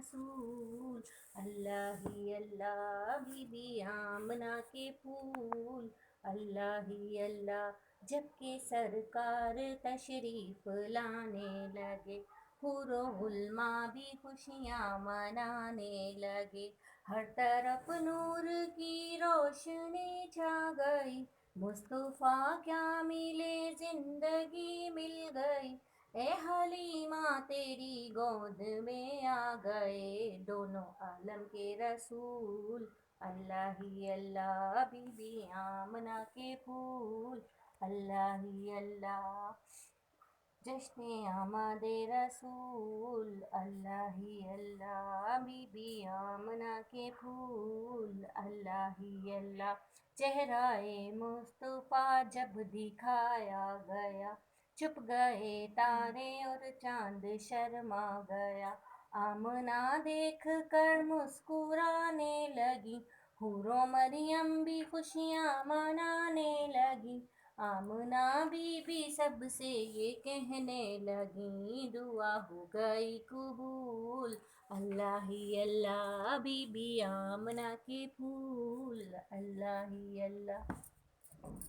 رسول، اللہ ہی اللہ be be Amna کے پھول، اللہ ہی اللہ جب کہ سرکار تشریف لانے لگے، حور و غلماں بھی خوشیاں منانے لگے، ہر طرف نور کی روشنی چھا گئی، مصطفیٰ کیا ملے زندگی مل گئی، اے حلیمہ تیری گود میں آ گئے دونوں عالم کے رسول، اللہ ہی اللہ بی بی آمنہ کے پھول، اللہ ہی اللہ جشن آمد رسول، اللہ ہی اللہ بی بی آمنہ کے پھول، اللہ ہی اللہ چہرہ مصطفیٰ جب دکھایا گیا، چھپ گئے تارے اور چاند شرما گیا، آمنہ دیکھ کر مسکرانے لگی، حور و مریم بھی خوشیاں منانے لگی، آمنہ بی بی سب سے یہ کہنے لگیں دعا ہو گئی قبول، اللہ ہی اللہ بی بی آمنہ کے پھول، اللہ ہی اللہ۔